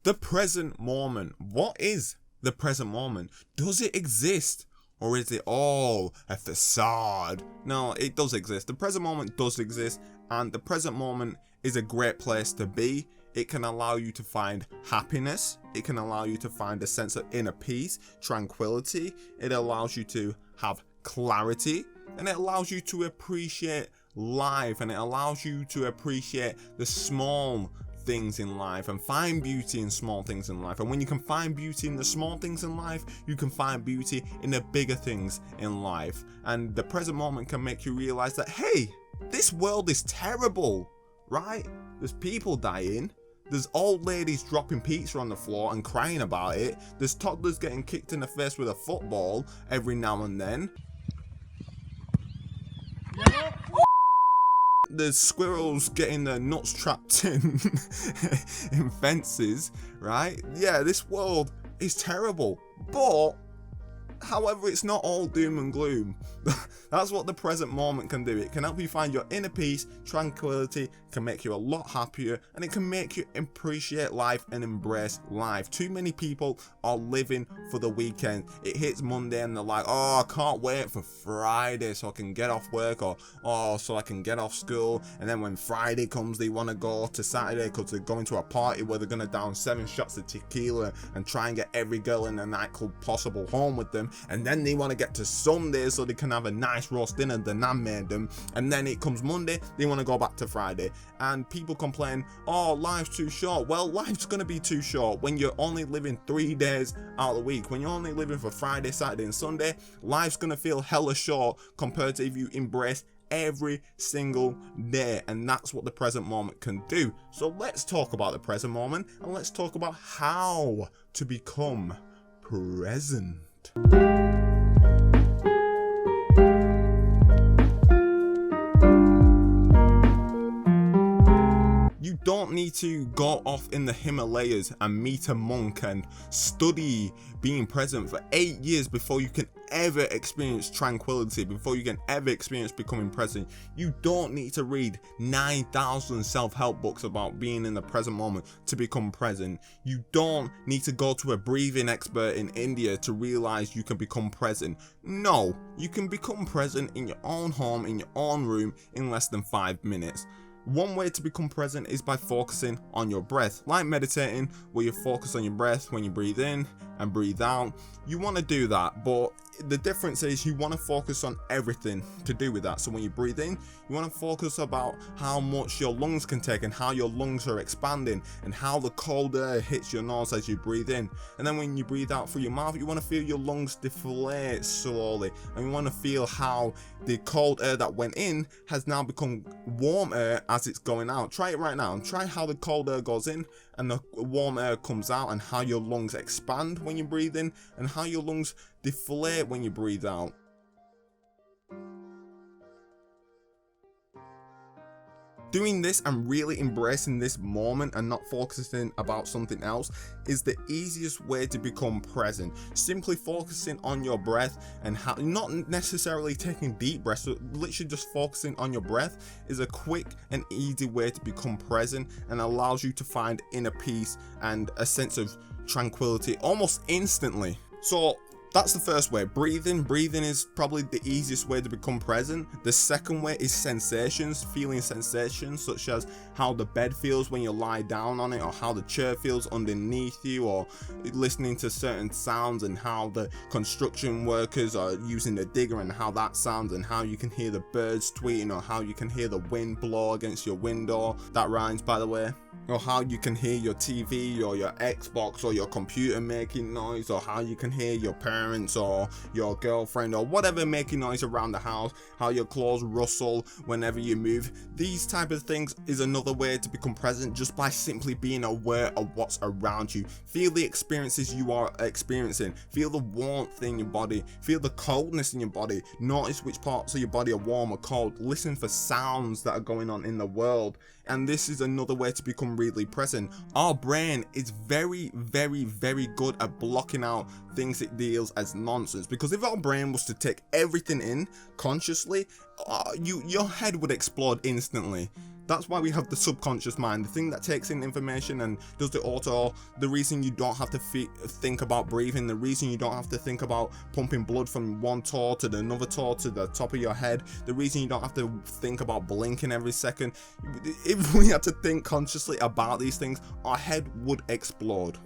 The present moment. What is the present moment? Does it exist? Or is it all a facade? No, it does exist. The present moment does exist, and the present moment is a great place to be. It can allow you to find happiness. It can allow you to find a sense of inner peace, tranquility. It allows you to have clarity, and it allows you to appreciate life, and it allows you to appreciate the small things in life and find beauty in small things in life. And when you can find beauty in the small things in life, you can find beauty in the bigger things in life. And the present moment can make you realize that, hey, this world is terrible, right? There's people dying. There's old ladies dropping pizza on the floor and crying about it. There's toddlers getting kicked in the face with a football every now and then. There's squirrels getting their nuts trapped in in fences, right? Yeah, this world is terrible, but however, it's not all doom and gloom. That's what the present moment can do. It can help you find your inner peace, tranquility, can make you a lot happier, and it can make you appreciate life and embrace life. Too many people are living for the weekend. It hits Monday and they're like, oh, I can't wait for Friday so I can get off work, or oh, so I can get off school. And then when Friday comes, they want to go to Saturday because they're going to a party where they're going to down 7 shots of tequila and try and get every girl in the nightclub possible home with them. And then they want to get to Sunday so they can have a nice roast dinner that Nan made them. And then it comes Monday, they want to go back to Friday. And people complain, oh, life's too short. Well, life's going to be too short when you're only living 3 days out of the week. When you're only living for Friday, Saturday and Sunday, life's going to feel hella short compared to if you embrace every single day. And that's what the present moment can do. So let's talk about the present moment, and let's talk about how to become present. You don't need to go off in the Himalayas and meet a monk and study being present for 8 years before you can ever experience tranquility, before you can ever experience becoming present. You don't need to read 9,000 self-help books about being in the present moment to become present. You don't need to go to a breathing expert in India to realize you can become present. No, you can become present in your own home, in your own room, in less than 5 minutes. One way to become present is by focusing on your breath, like meditating, where you focus on your breath when you breathe in and breathe out. You want to do that, but the difference is you want to focus on everything to do with that. So when you breathe in, you want to focus about how much your lungs can take and how your lungs are expanding and how the cold air hits your nose as you breathe in. And then when you breathe out through your mouth, you want to feel your lungs deflate slowly, and you want to feel how the cold air that went in has now become warm air as it's going out. Try it right now and try how the cold air goes in and the warm air comes out, and how your lungs expand when you breathe in and how your lungs deflate when you breathe out. Doing this and really embracing this moment and not focusing about something else is the easiest way to become present. Simply focusing on your breath and how, not necessarily taking deep breaths, but literally just focusing on your breath is a quick and easy way to become present, and allows you to find inner peace and a sense of tranquility almost instantly. So that's the first way. Breathing is probably the easiest way to become present. The second way is sensations, feeling sensations such as how the bed feels when you lie down on it, or how the chair feels underneath you, or listening to certain sounds and how the construction workers are using the digger and how that sounds, and how you can hear the birds tweeting, or how you can hear the wind blow against your window. That rhymes, by the way. Or how you can hear your TV or your Xbox or your computer making noise, or how you can hear your parents or your girlfriend or whatever making noise around the house, how your clothes rustle whenever you move. These type of things is another way to become present, just by simply being aware of what's around you. Feel the experiences you are experiencing, feel the warmth in your body, feel the coldness in your body, notice which parts of your body are warm or cold, listen for sounds that are going on in the world. And this is another way to become really present. Our brain is very, very, very good at blocking out things it deals as nonsense, because if our brain was to take everything in consciously, your head would explode instantly. That's why we have the subconscious mind, the thing that takes in information and does the auto. The reason you don't have to think about breathing, the reason you don't have to think about pumping blood from one toe to the another toe to the top of your head, the reason you don't have to think about blinking every second. If we had to think consciously about these things, our head would explode.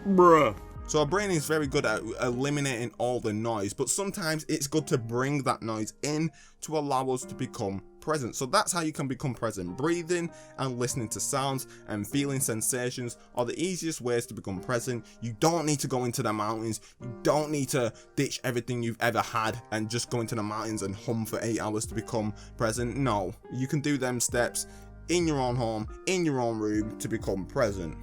Bruh. So our brain is very good at eliminating all the noise, but sometimes it's good to bring that noise in to allow us to become present. So that's how you can become present. Breathing and listening to sounds and feeling sensations are the easiest ways to become present. You don't need to go into the mountains. You don't need to ditch everything you've ever had and just go into the mountains and hum for 8 hours to become present. No, you can do them steps in your own home, in your own room to become present.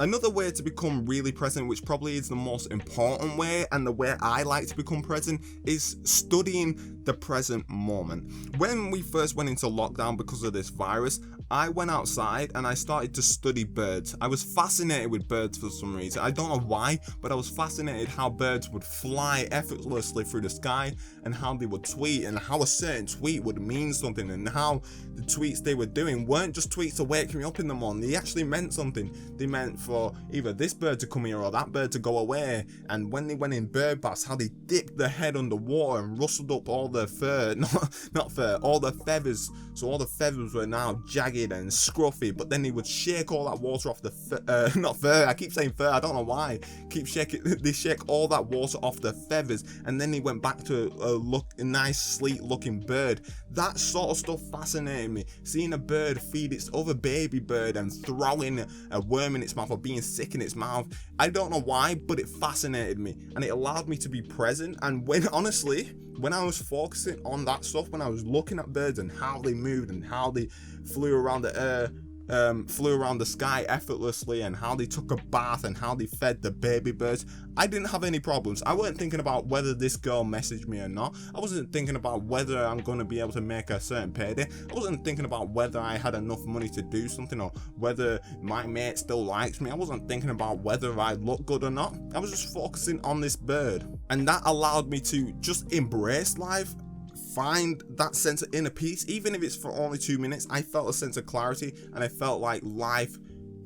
Another way to become really present, which probably is the most important way and the way I like to become present, is studying the present moment. When we first went into lockdown because of this virus, I went outside and I started to study birds. I was fascinated with birds for some reason. I don't know why, but I was fascinated how birds would fly effortlessly through the sky and how they would tweet and how a certain tweet would mean something and how the tweets they were doing weren't just tweets to wake me up in the morning. They actually meant something. They meant for either this bird to come here or that bird to go away. And when they went in bird baths, how they dipped their head underwater and rustled up all the fur, not fur, all the feathers. So all the feathers were now jagged and scruffy, but then they would shake all that water off the not fur, I keep saying fur, I don't know why, they shake all that water off the feathers, and then they went back to a nice sleek looking bird. That sort of stuff fascinated me. Seeing a bird feed its other baby bird and throwing a worm in its mouth or being sick in its mouth, I don't know why, but it fascinated me and it allowed me to be present. And when I was focusing on that stuff, when I was looking at birds and how they moved and how they flew around the air, flew around the sky effortlessly, and how they took a bath and how they fed the baby birds, I didn't have any problems. I wasn't thinking about whether this girl messaged me or not. I wasn't thinking about whether I'm going to be able to make a certain payday. I wasn't thinking about whether I had enough money to do something or whether my mate still likes me. I wasn't thinking about whether I look good or not. I was just focusing on this bird, and that allowed me to just embrace life, find that sense of inner peace. Even if it's for only 2 minutes, I felt a sense of clarity and I felt like life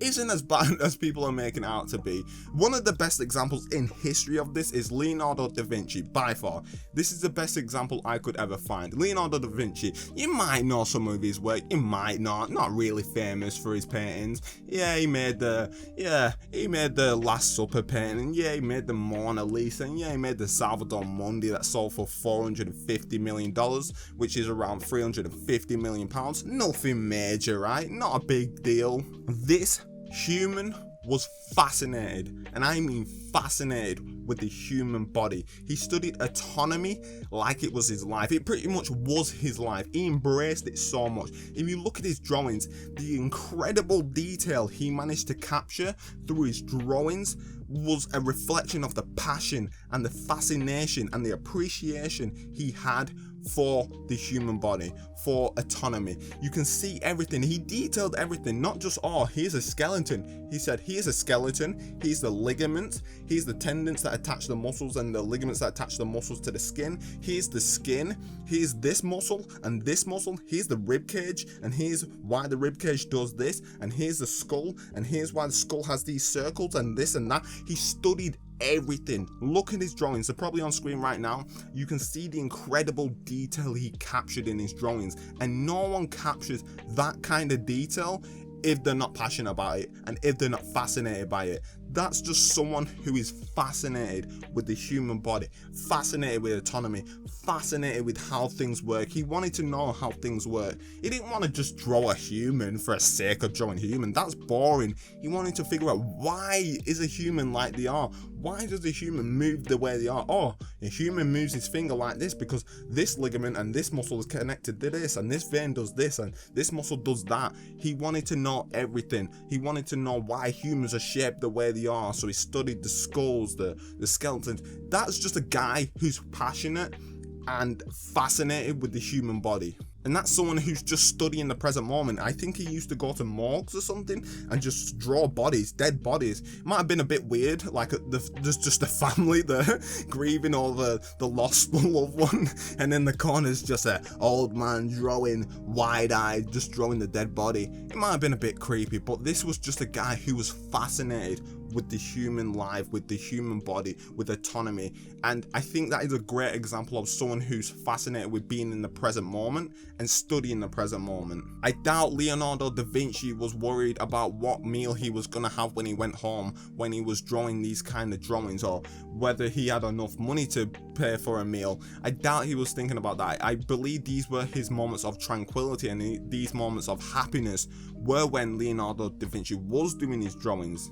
isn't as bad as people are making it out to be. One of the best examples in history of this is Leonardo da Vinci, by far. This is the best example I could ever find. Leonardo da Vinci, you might know some of his work, you might not really famous for his paintings. Yeah, he made the Last Supper painting, yeah, he made the Mona Lisa, and yeah, he made the Salvador Mundi that sold for $450 million, which is around £350 million. Nothing major, right? Not a big deal. This human was fascinated, and I mean fascinated, with the human body. He studied autonomy like it was his life. It pretty much was his life. He embraced it so much. If you look at his drawings, the incredible detail he managed to capture through his drawings was a reflection of the passion and the fascination and the appreciation he had for the human body, for autonomy. You can see everything. He detailed everything, not just, oh, here's a skeleton. He said, here's a skeleton, here's the ligaments, here's the tendons that attach the muscles and the ligaments that attach the muscles to the skin, here's the skin, here's this muscle and this muscle, here's the rib cage, and here's why the rib cage does this, and here's the skull, and here's why the skull has these circles and this and that. He studied everything. Look at his drawings. They're probably on screen right now. You can see the incredible detail he captured in his drawings, and no one captures that kind of detail if they're not passionate about it and if they're not fascinated by it. That's just someone who is fascinated with the human body, fascinated with autonomy, fascinated with how things work. He wanted to know how things work. He didn't want to just draw a human for the sake of drawing a human. That's boring. He wanted to figure out, why is a human like they are? Why does a human move the way they are? Oh, a human moves his finger like this because this ligament and this muscle is connected to this, and this vein does this, and this muscle does that. He wanted to know everything. He wanted to know why humans are shaped the way they are. So he studied the skulls, the skeletons. That's just a guy who's passionate and fascinated with the human body. And that's someone who's just studying the present moment. I think he used to go to morgues or something and just draw bodies, dead bodies. It might have been a bit weird, like there's just a family there grieving over the lost loved one, and in the corner's just an old man drawing, wide-eyed, just drawing the dead body. It might have been a bit creepy, but this was just a guy who was fascinated with the human life, with the human body, with autonomy. And I think that is a great example of someone who's fascinated with being in the present moment and studying the present moment. I doubt Leonardo da Vinci was worried about what meal he was gonna have when he went home, when he was drawing these kind of drawings, or whether he had enough money to pay for a meal. I doubt he was thinking about that. I believe these were his moments of tranquility, and these moments of happiness were when Leonardo da Vinci was doing his drawings.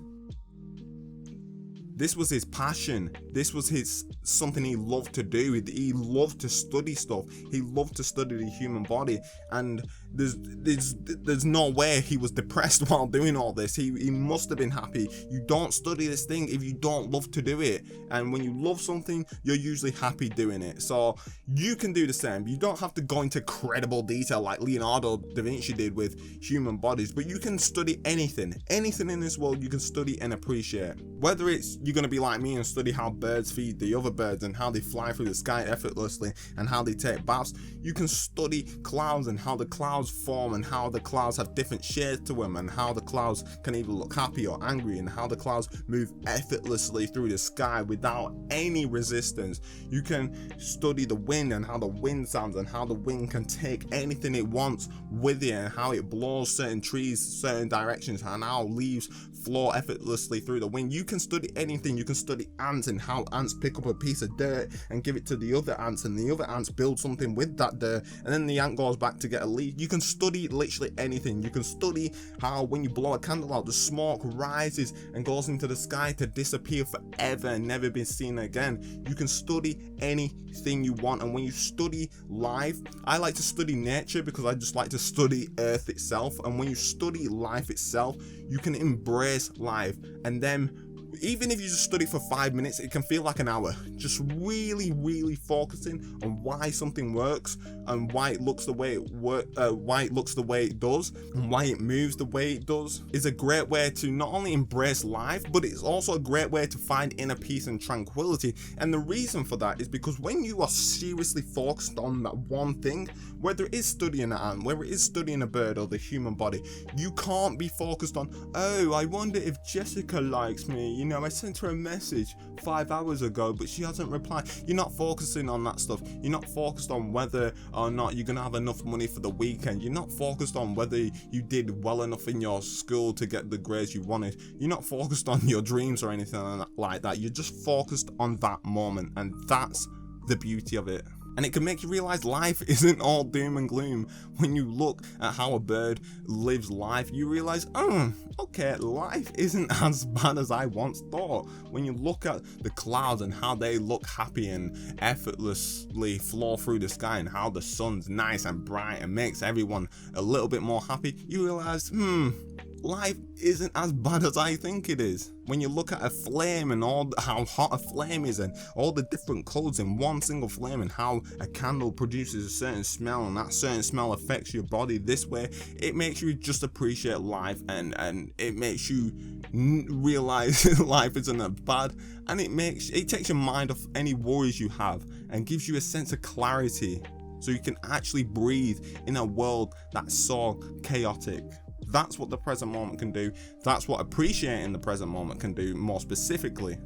This was his passion. This was something he loved to do. He loved to study stuff. He loved to study the human body, and there's no way he was depressed while doing all this. He must have been happy. You don't study this thing if you don't love to do it, and when you love something, you're usually happy doing it. So you can do the same. You don't have to go into credible detail like Leonardo da Vinci did with human bodies, but you can study anything in this world. You can study and appreciate. Whether it's you're going to be like me and study how birds feed the other birds and how they fly through the sky effortlessly and how they take baths. You can study clouds and how the clouds form and how the clouds have different shades to them and how the clouds can either look happy or angry and how the clouds move effortlessly through the sky without any resistance. You can study the wind and how the wind sounds and how the wind can take anything it wants with it and how it blows certain trees certain directions and how leaves flow effortlessly through the wind. You can study anything. You can study ants and how ants pick up a piece of dirt and give it to the other ants, and the other ants build something with that dirt, and then the ant goes back to get a leaf. You can study literally anything. You can study how when you blow a candle out, the smoke rises and goes into the sky to disappear forever and never be seen again. You can study anything you want, and when you study life, I like to study nature because I just like to study Earth itself, and when you study life itself, you can embrace life. And then even if you just study for 5 minutes, it can feel like an hour. Just really focusing on why something works and why it looks the way it does and why it moves the way it does is a great way to not only embrace life, but it's also a great way to find inner peace and tranquility. And the reason for that is because when you are seriously focused on that one thing, whether it is studying an ant, whether it is studying a bird or the human body, you can't be focused on, oh, I wonder if Jessica likes me. You know, I sent her a message 5 hours ago, but she hasn't replied. You're not focusing on that stuff. You're not focused on whether or not you're going to have enough money for the weekend. You're not focused on whether you did well enough in your school to get the grades you wanted. You're not focused on your dreams or anything like that. You're just focused on that moment, and that's the beauty of it. And it can make you realize life isn't all doom and gloom. When you look at how a bird lives life, you realize, okay, life isn't as bad as I once thought. When you look at the clouds and how they look happy and effortlessly flow through the sky and how the sun's nice and bright and makes everyone a little bit more happy, you realize, life isn't as bad as I think it is. When you look at a flame and all how hot a flame is and all the different colors in one single flame and how a candle produces a certain smell and that certain smell affects your body this way, it makes you just appreciate life, and it makes you realize life isn't that bad, and it takes your mind off any worries you have and gives you a sense of clarity so you can actually breathe in a world that's so chaotic. That's what the present moment can do. That's what appreciating the present moment can do more specifically.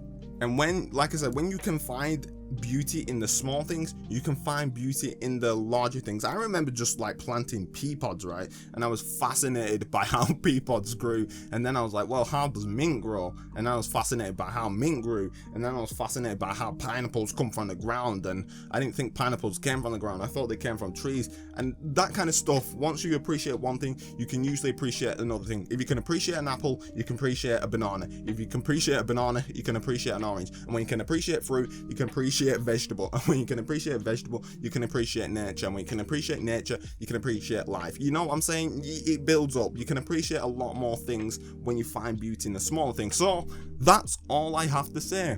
And when, like I said, when you can find beauty in the small things, you can find beauty in the larger things. I remember just like planting pea pods, right? And I was fascinated by how pea pods grew. And then I was like, well, how does mint grow? And I was fascinated by how mint grew. And then I was fascinated by how pineapples come from the ground. And I didn't think pineapples came from the ground. I thought they came from trees. And that kind of stuff, once you appreciate one thing, you can usually appreciate another thing. If you can appreciate an apple, you can appreciate a banana. If you can appreciate a banana, you can appreciate an orange. And when you can appreciate fruit, you can appreciate vegetable. And when you can appreciate vegetable, you can appreciate nature. And when you can appreciate nature, you can appreciate life. You know what I'm saying? It builds up. You can appreciate a lot more things when you find beauty in the smaller things. So that's all I have to say.